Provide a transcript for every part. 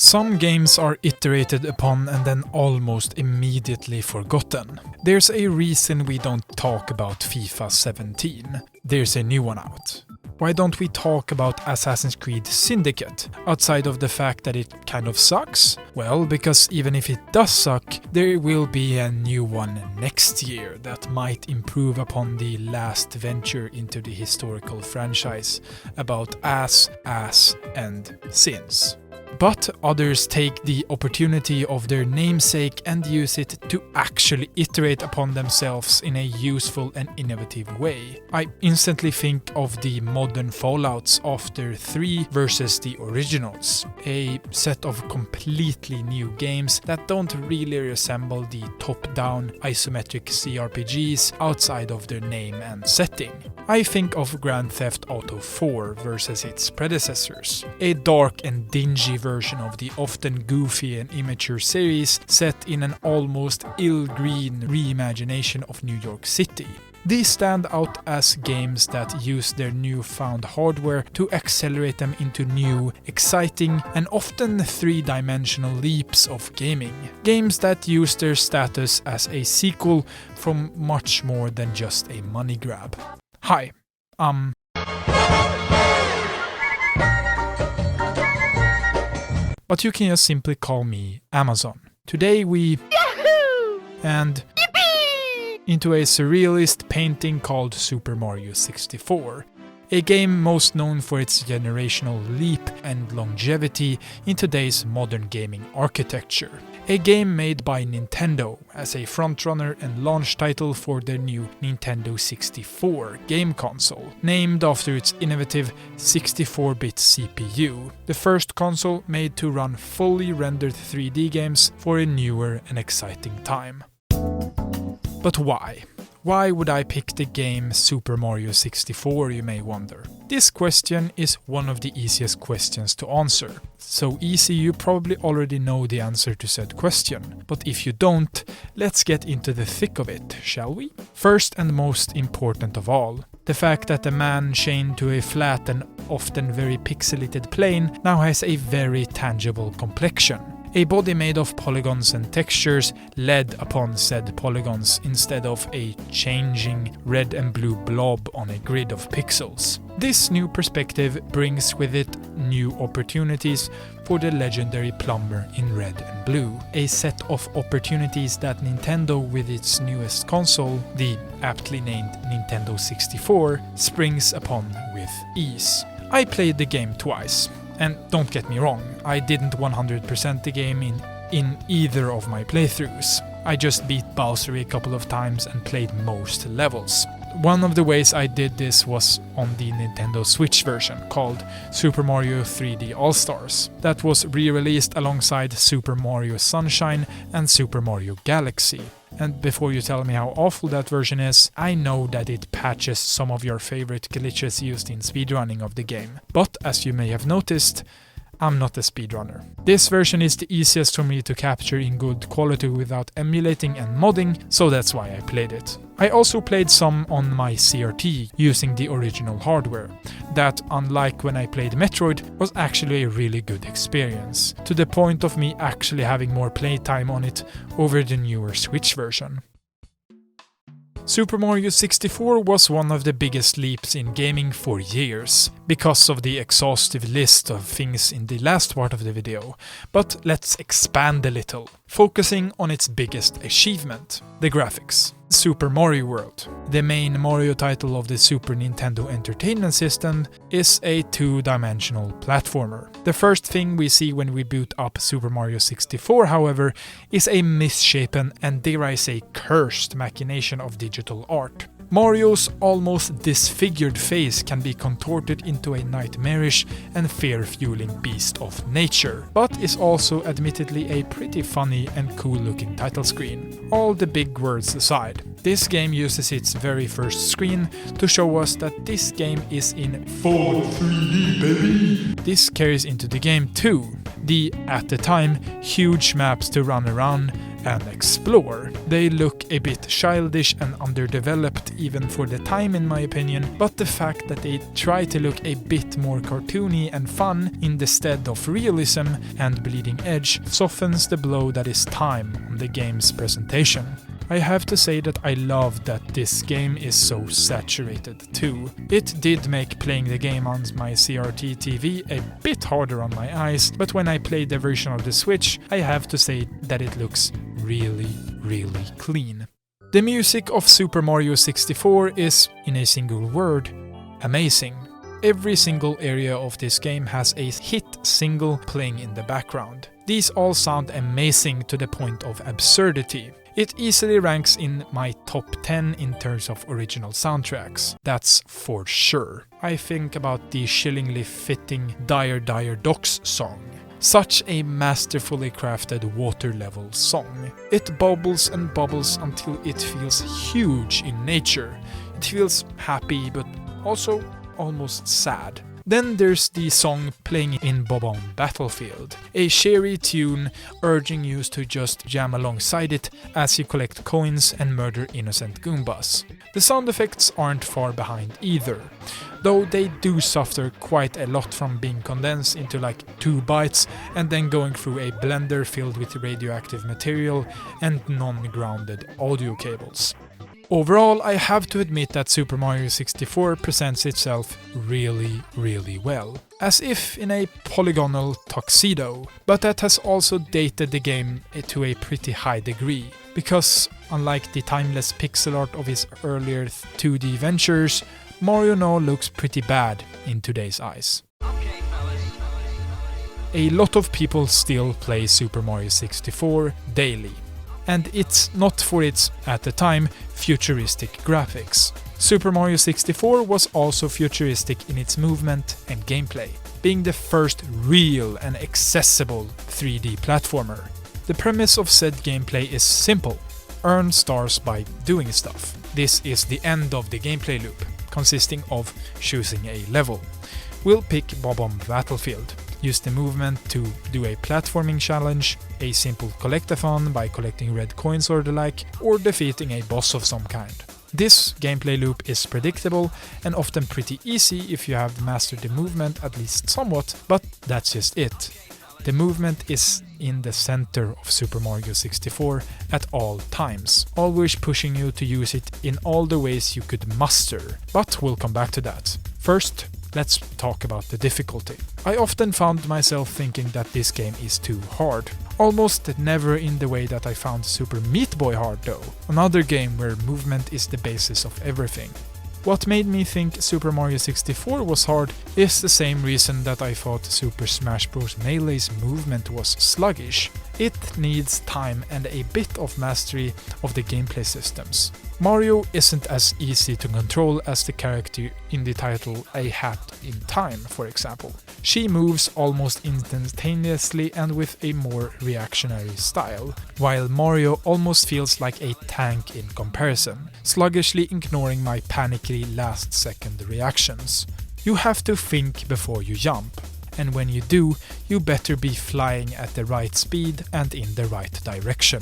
Some games are iterated upon and then almost immediately forgotten. There's a reason we don't talk about FIFA 17. There's a new one out. Why don't we talk about Assassin's Creed Syndicate, outside of the fact that it kind of sucks? Well, because even if it does suck, there will be a new one next year that might improve upon the last venture into the historical franchise about ass, and sins. But others take the opportunity of their namesake and use it to actually iterate upon themselves in a useful and innovative way. I instantly think of the modern Fallouts after 3 versus the originals, a set of completely new games that don't really resemble the top-down isometric CRPGs outside of their name and setting. I think of Grand Theft Auto 4 versus its predecessors, a dark and dingy version of the often goofy and immature series set in an almost ill-green reimagination of New York City. These stand out as games that use their newfound hardware to accelerate them into new, exciting, and often three-dimensional leaps of gaming. Games that use their status as a sequel from much more than just a money grab. Hi, but you can just simply call me Amazon. Today we YAHOOoo and JIPPIEEEE into a surrealist painting called Super Mario 64. A game most known for its generational leap and longevity in today's modern gaming architecture. A game made by Nintendo as a frontrunner and launch title for their new Nintendo 64 game console, named after its innovative 64-bit CPU, the first console made to run fully rendered 3D games for a newer and exciting time. But why? Why would I pick the game Super Mario 64, you may wonder? This question is one of the easiest questions to answer. So easy you probably already know the answer to said question. But if you don't, let's get into the thick of it, shall we? First and most important of all, the fact that a man chained to a flat and often very pixelated plane now has a very tangible complexion. A body made of polygons and textures led upon said polygons instead of a changing red and blue blob on a grid of pixels. This new perspective brings with it new opportunities for the legendary plumber in red and blue, a set of opportunities that Nintendo with its newest console, the aptly named Nintendo 64, springs upon with ease. I played the game twice. And don't get me wrong, I didn't 100% the game in either of my playthroughs. I just beat Bowser a couple of times and played most levels. One of the ways I did this was on the Nintendo Switch version called Super Mario 3D All-Stars, that was re-released alongside Super Mario Sunshine and Super Mario Galaxy. And before you tell me how awful that version is, I know that it patches some of your favorite glitches used in speedrunning of the game. But as you may have noticed, I'm not a speedrunner. This version is the easiest for me to capture in good quality without emulating and modding, so that's why I played it. I also played some on my CRT using the original hardware. That, unlike when I played Metroid, was actually a really good experience, to the point of me actually having more playtime on it over the newer Switch version. Super Mario 64 was one of the biggest leaps in gaming for years, because of the exhaustive list of things in the last part of the video, but let's expand a little, focusing on its biggest achievement, the graphics. Super Mario World, the main Mario title of the Super Nintendo Entertainment System, is a two-dimensional platformer. The first thing we see when we boot up Super Mario 64, however, is a misshapen and dare I say cursed machination of digital art. Mario's almost disfigured face can be contorted into a nightmarish and fear-fueling beast of nature, but is also admittedly a pretty funny and cool-looking title screen. All the big words aside, this game uses its very first screen to show us that this game is in full 3D, baby! This carries into the game too. The, at the time, huge maps to run around and explore. They look a bit childish and underdeveloped even for the time in my opinion, but the fact that they try to look a bit more cartoony and fun in the stead of realism and bleeding edge softens the blow that is time on the game's presentation. I have to say that I love that this game is so saturated too. It did make playing the game on my CRT TV a bit harder on my eyes, but when I played the version of the Switch, I have to say that it looks really clean. The music of Super Mario 64 is, in a single word, amazing. Every single area of this game has a hit single playing in the background. These all sound amazing to the point of absurdity. It easily ranks in my top 10 in terms of original soundtracks. That's for sure. I think about the chillingly fitting Dire Dire Docks song. Such a masterfully crafted water level song. It bubbles and bubbles until it feels huge in nature. It feels happy but also almost sad. Then there's the song playing in Bob-omb Battlefield, a cheery tune urging you to just jam alongside it as you collect coins and murder innocent Goombas. The sound effects aren't far behind either, though they do suffer quite a lot from being condensed into like 2 bytes and then going through a blender filled with radioactive material and non-grounded audio cables. Overall, I have to admit that Super Mario 64 presents itself really well, as if in a polygonal tuxedo, but that has also dated the game to a pretty high degree, because unlike the timeless pixel art of his earlier 2D ventures, Mario now looks pretty bad in today's eyes. A lot of people still play Super Mario 64 daily. And it's not for its, at the time, futuristic graphics. Super Mario 64 was also futuristic in its movement and gameplay, being the first real and accessible 3D platformer. The premise of said gameplay is simple: earn stars by doing stuff. This is the end of the gameplay loop, consisting of choosing a level. We'll pick Bob-omb Battlefield. Use the movement to do a platforming challenge, a simple collectathon by collecting red coins or the like, or defeating a boss of some kind. This gameplay loop is predictable and often pretty easy if you have mastered the movement at least somewhat, but that's just it. The movement is in the center of Super Mario 64 at all times, always pushing you to use it in all the ways you could muster, but we'll come back to that. First, let's talk about the difficulty. I often found myself thinking that this game is too hard. Almost never in the way that I found Super Meat Boy hard though, another game where movement is the basis of everything. What made me think Super Mario 64 was hard is the same reason that I thought Super Smash Bros. Melee's movement was sluggish. It needs time and a bit of mastery of the gameplay systems. Mario isn't as easy to control as the character in the title A Hat in Time, for example. She moves almost instantaneously and with a more reactionary style, while Mario almost feels like a tank in comparison, sluggishly ignoring my panicky last-second reactions. You have to think before you jump, and when you do, you better be flying at the right speed and in the right direction.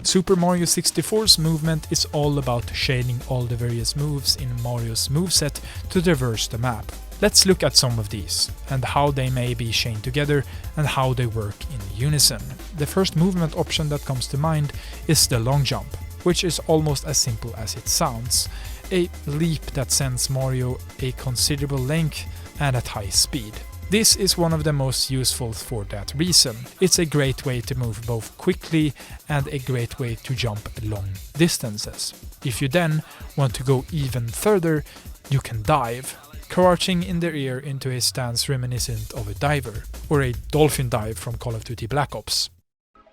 Super Mario 64's movement is all about chaining all the various moves in Mario's moveset to traverse the map. Let's look at some of these, and how they may be chained together and how they work in unison. The first movement option that comes to mind is the long jump, which is almost as simple as it sounds. A leap that sends Mario a considerable length and at high speed. This is one of the most useful for that reason. It's a great way to move both quickly and a great way to jump long distances. If you then want to go even further, you can dive, crouching in the air into a stance reminiscent of a diver, or a dolphin dive from Call of Duty Black Ops.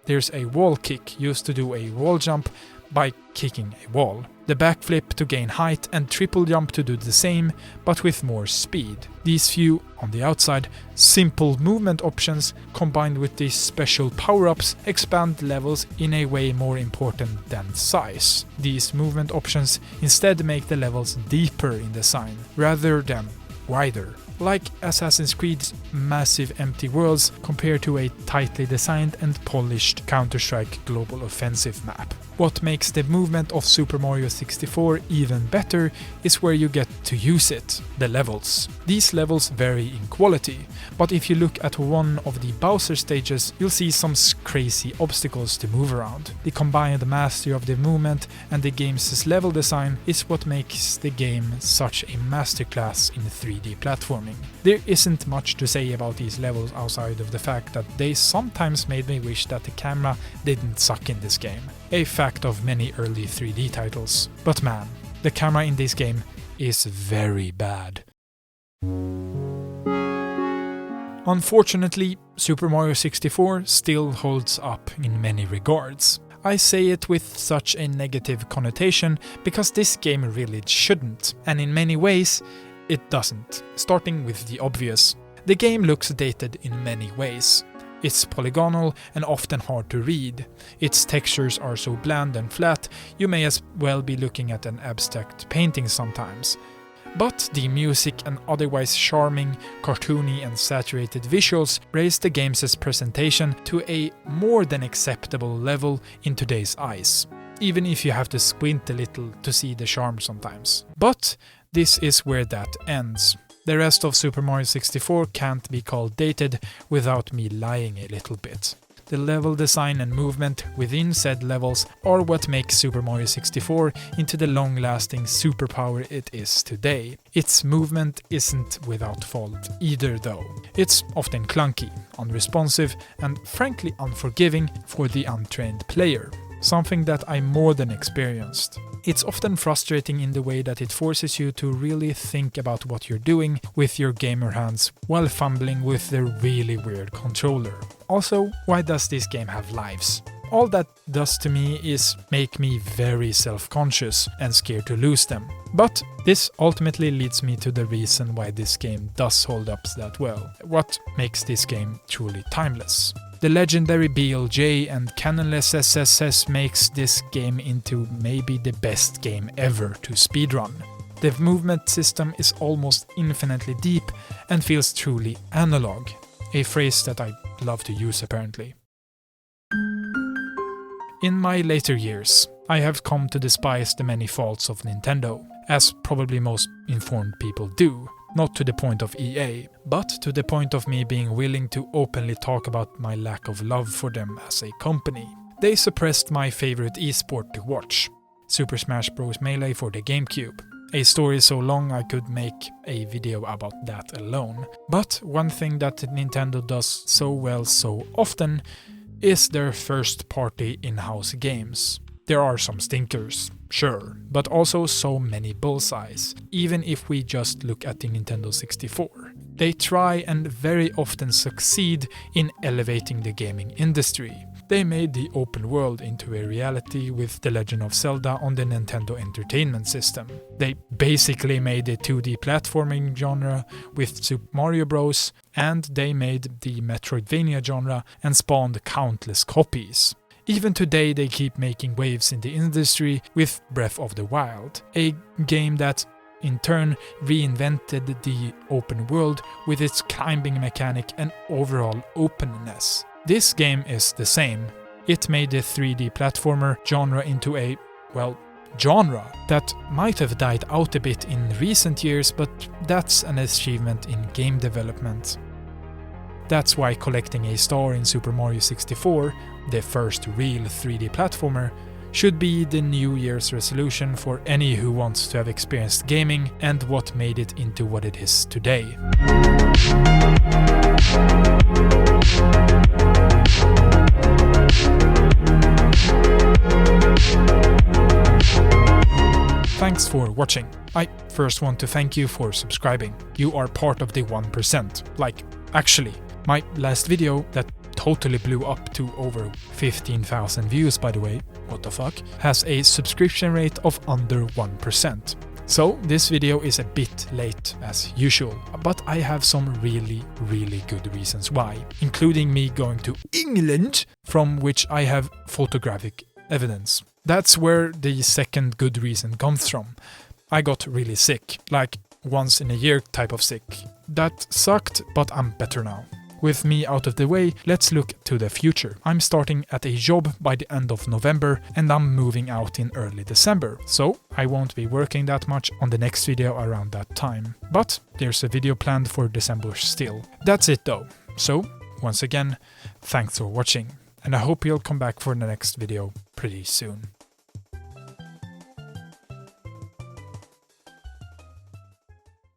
There's a wall kick used to do a wall jump by kicking a wall, the backflip to gain height and triple jump to do the same, but with more speed. These few, on the outside, simple movement options combined with these special power-ups expand levels in a way more important than size. These movement options instead make the levels deeper in design, rather than wider. like Assassin's Creed's massive empty worlds compared to a tightly designed and polished Counter-Strike Global Offensive map. What makes the movement of Super Mario 64 even better is where you get to use it, the levels. These levels vary in quality, but if you look at one of the Bowser stages, you'll see some crazy obstacles to move around. The combined mastery of the movement and the game's level design is what makes the game such a masterclass in 3D platforming. There isn't much to say about these levels outside of the fact that they sometimes made me wish that the camera didn't suck in this game. A fact of many early 3D titles. But man, the camera in this game is very bad. Unfortunately, Super Mario 64 still holds up in many regards. I say it with such a negative connotation because this game really shouldn't, and in many ways, it doesn't. Starting with the obvious. The game looks dated in many ways. It's polygonal and often hard to read. Its textures are so bland and flat, you may as well be looking at an abstract painting sometimes. But the music and otherwise charming, cartoony and saturated visuals raise the game's presentation to a more than acceptable level in today's eyes, even if you have to squint a little to see the charm sometimes. But this is where that ends. The rest of Super Mario 64 can't be called dated without me lying a little bit. The level design and movement within said levels are what makes Super Mario 64 into the long-lasting superpower it is today. Its movement isn't without fault either though. It's often clunky, unresponsive, and frankly unforgiving for the untrained player. Something that I more than experienced. It's often frustrating in the way that it forces you to really think about what you're doing with your gamer hands while fumbling with the really weird controller. Also, why does this game have lives? All that does to me is make me very self-conscious and scared to lose them. But this ultimately leads me to the reason why this game does hold up that well. What makes this game truly timeless? The legendary BLJ and canonless SSS makes this game into maybe the best game ever to speedrun. The movement system is almost infinitely deep and feels truly analog, a phrase that I love to use apparently. In my later years, I have come to despise the many faults of Nintendo, as probably most informed people do. Not to the point of EA, but to the point of me being willing to openly talk about my lack of love for them as a company. They suppressed my favorite esport to watch, Super Smash Bros. Melee for the GameCube. A story so long I could make a video about that alone. But one thing that Nintendo does so well so often is their first-party in-house games. There are some stinkers, sure, but also so many bullseyes, even if we just look at the Nintendo 64. They try and very often succeed in elevating the gaming industry. They made the open world into a reality with The Legend of Zelda on the Nintendo Entertainment System. They basically made the 2D platforming genre with Super Mario Bros. And they made the Metroidvania genre and spawned countless copies. Even today they keep making waves in the industry with Breath of the Wild, a game that in turn reinvented the open world with its climbing mechanic and overall openness. This game is the same. It made the 3D platformer genre into a, well, genre that might have died out a bit in recent years, but that's an achievement in game development. That's why collecting a star in Super Mario 64, the first real 3D platformer, should be the New Year's resolution for any who wants to have experienced gaming and what made it into what it is today. Thanks for watching. I first want to thank you for subscribing. You are part of the 1%. Like, actually, my last video that totally blew up to over 15,000 views, by the way, what the fuck, has a subscription rate of under 1%. So this video is a bit late as usual, but I have some really good reasons why, including me going to England, from which I have photographic evidence. That's where the second good reason comes from. I got really sick, like once in a year type of sick. That sucked, but I'm better now. With me out of the way, let's look to the future. I'm starting at a job by the end of November and I'm moving out in early December, so I won't be working that much on the next video around that time. But there's a video planned for December still. That's it though. So, once again, thanks for watching, and I hope you'll come back for the next video pretty soon.